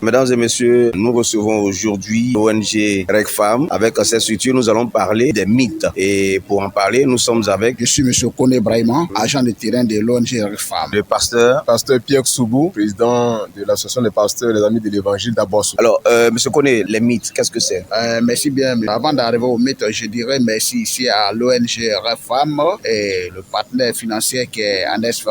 Mesdames et messieurs, nous recevons aujourd'hui l'ONG RECFAM. Avec cette structure, nous allons parler des mythes. Et pour en parler, nous sommes avec... Je suis M. Kone Brahima, agent de terrain de l'ONG RECFAM. Le pasteur Pierre Soubou, président de l'association des pasteurs des Amis de l'Évangile d'Abosso. Alors, M. Kone, les mythes, qu'est-ce que c'est? Merci bien. Avant d'arriver aux mythes, je dirais merci ici à l'ONG RECFAM et le partenaire financier qui est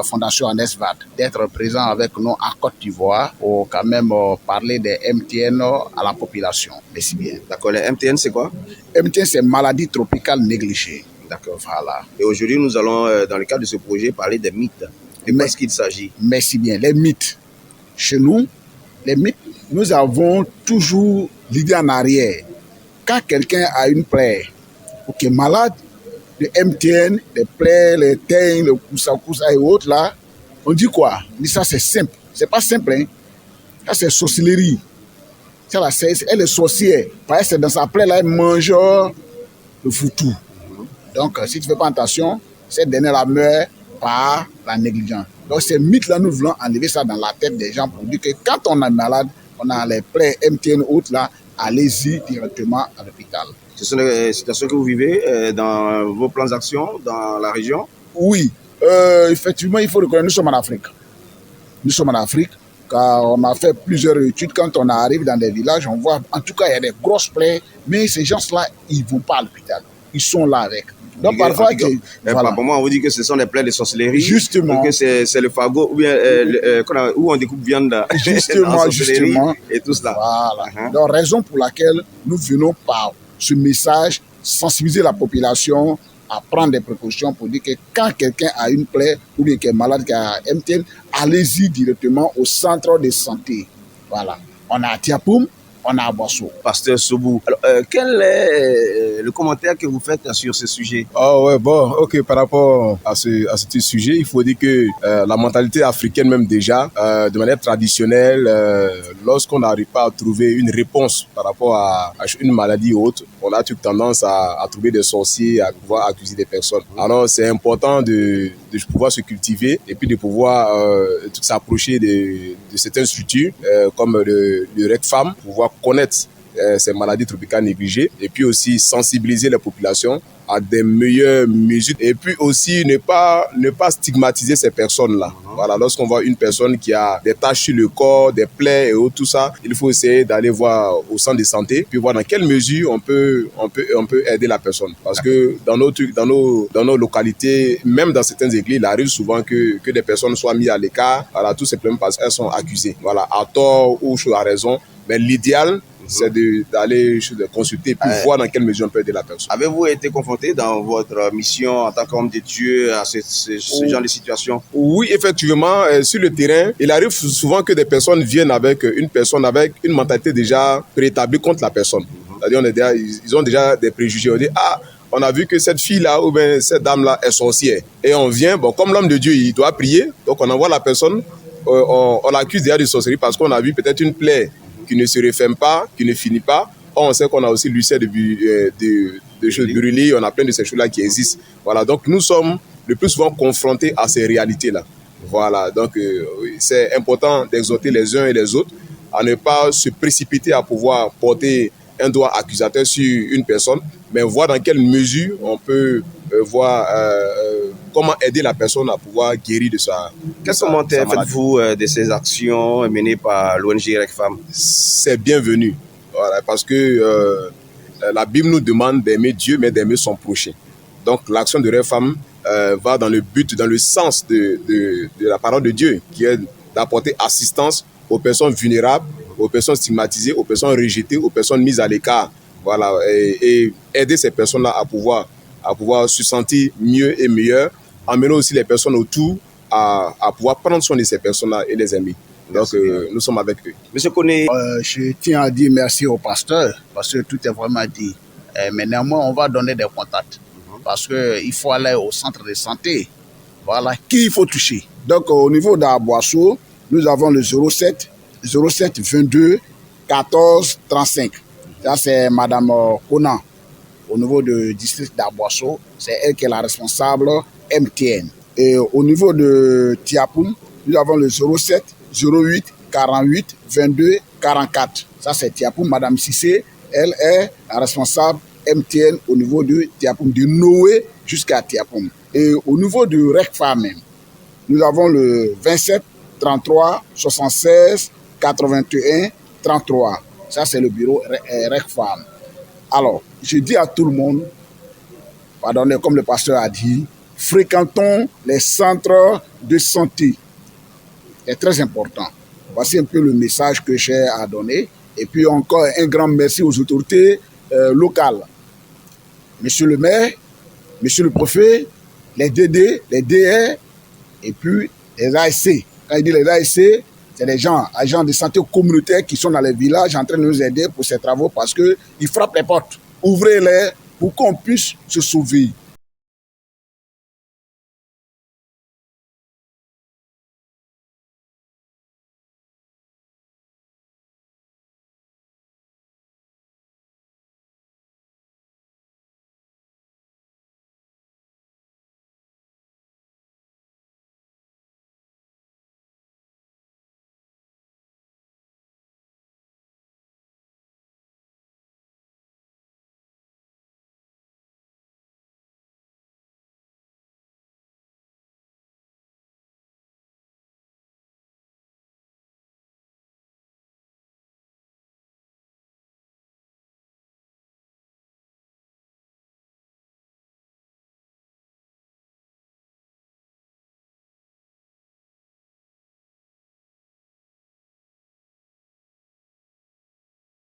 Fondation ANESVAD d'être présent avec nous en Côte d'Ivoire pour quand même parler des MTN à la population. Merci bien. D'accord, les MTN, c'est quoi? MTN, c'est maladie tropicale négligée. D'accord, voilà. Et aujourd'hui, nous allons, dans le cadre de ce projet, parler des mythes. De quoi est-ce qu'il s'agit? Merci bien. Les mythes. Chez nous, les mythes, nous avons toujours l'idée en arrière. Quand quelqu'un a une plaie ou qui est malade, le MTN, les plaies, les teignes, le coussa et autres là, on dit quoi? On dit ça c'est simple. C'est pas simple, hein? Ça c'est sorcellerie. Ça là, elle est sorcière. Parce que c'est dans sa plaie là, elle mange le foutu. Donc si tu ne fais pas attention, cette dernière la meurt par la négligence. Donc ces mythes-là, nous voulons enlever ça dans la tête des gens pour dire que quand on est malade, on a les plaies MTN autres là, allez-y directement à l'hôpital. Ce sont les situations que vous vivez dans vos plans d'action dans la région? Oui, effectivement, il faut reconnaître, nous sommes en Afrique. Nous sommes en Afrique, car on a fait plusieurs études. Quand on arrive dans des villages, on voit, en tout cas, il y a des grosses plaies, mais ces gens-là, ils ne vont pas à l'hôpital. Ils sont là avec. Donc parfois, voilà. Pour moi, on vous dit que ce sont des plaies de sorcellerie. Justement. Que c'est le fagot, ou bien où on découpe viande là. Justement. Et tout cela. Voilà. Donc, raison pour laquelle nous venons par ce message, sensibiliser la population à prendre des précautions pour dire que quand quelqu'un a une plaie ou bien qui est malade, qui a MTN, allez-y directement au centre de santé. Voilà. On a à Tiapoum, on a à Bosso. Pasteur Soubou, alors, quel est le commentaire que vous faites sur ce sujet? Par rapport à ce sujet, il faut dire que la mentalité africaine même déjà, de manière traditionnelle, lorsqu'on n'arrive pas à trouver une réponse par rapport à une maladie ou autre, on a toute tendance à trouver des sorciers, à pouvoir accuser des personnes. Alors c'est important de pouvoir se cultiver et puis de pouvoir s'approcher de certaines structures comme le RECFAM, pouvoir connaître ces maladies tropicales négligées et puis aussi sensibiliser la population à des meilleures mesures et puis aussi ne pas stigmatiser ces personnes-là. Voilà, lorsqu'on voit une personne qui a des taches sur le corps, des plaies et tout ça, il faut essayer d'aller voir au centre de santé puis voir dans quelle mesure on peut aider la personne. Parce que dans nos localités, même dans certaines églises, il arrive souvent que des personnes soient mises à l'écart, voilà, tout simplement parce qu'elles sont accusées. Voilà, à tort ou à raison. Mais l'idéal, c'est d'aller consulter pour voir dans quelle mesure on peut aider la personne. Avez-vous été confronté dans votre mission en tant qu'homme de Dieu à ce genre de situation? Oui, effectivement, sur le terrain, il arrive souvent que des personnes viennent avec une mentalité déjà préétablie contre la personne. C'est-à-dire ils ont déjà des préjugés. On dit, on a vu que cette fille-là ou bien cette dame-là est sorcière. Et on vient, comme l'homme de Dieu, il doit prier. Donc on envoie la personne, on l'accuse déjà de sorcellerie parce qu'on a vu peut-être une plaie qui ne se referme pas, qui ne finit pas. On sait qu'on a aussi l'ulcère de choses brûlées, on a plein de ces choses-là qui existent. Voilà, donc nous sommes le plus souvent confrontés à ces réalités-là. Voilà, donc c'est important d'exhorter les uns et les autres à ne pas se précipiter à pouvoir porter un doigt accusateur sur une personne, mais voir dans quelle mesure on peut voir comment aider la personne à pouvoir guérir de sa maladie. Quel commentaire faites-vous de ces actions menées par l'ONG RECFAM? C'est bienvenu, voilà, parce que la Bible nous demande d'aimer Dieu, mais d'aimer son prochain. Donc l'action de RECFAM va dans le sens de la parole de Dieu, qui est d'apporter assistance aux personnes vulnérables, aux personnes stigmatisées, aux personnes rejetées, aux personnes mises à l'écart. Voilà, et aider ces personnes-là à pouvoir se sentir mieux et meilleur, amener aussi les personnes autour à pouvoir prendre soin de ces personnes-là et les aimer. Donc, nous sommes avec eux. Monsieur Kone, je tiens à dire merci au pasteur parce que tout est vraiment dit. Mais néanmoins, on va donner des contacts parce qu'il faut aller au centre de santé. Voilà, qui il faut toucher. Donc, au niveau d'Abosso, nous avons le 07 22 14 35. Ça, c'est Madame Conan. Au niveau du district d'Abosso, c'est elle qui est la responsable MTN. Et au niveau de Tiapoum, nous avons le 07 08 48 22 44. Ça, c'est Tiapoum. Madame Cissé, elle est la responsable MTN au niveau de Tiapoum, de Noé jusqu'à Tiapoum. Et au niveau du RECFA même, nous avons le 27 33 76 81 33. Ça, c'est le bureau RECFA. Alors, je dis à tout le monde, pardonnez, comme le pasteur a dit, fréquentons les centres de santé. C'est très important. Voici un peu le message que j'ai à donner. Et puis encore un grand merci aux autorités locales. Monsieur le maire, monsieur le préfet, les DD, les DR, et puis les ASC. Quand il dit les ASC, c'est les gens, agents de santé communautaire qui sont dans les villages en train de nous aider pour ces travaux parce qu'ils frappent les portes. Ouvrez-les pour qu'on puisse se sauver.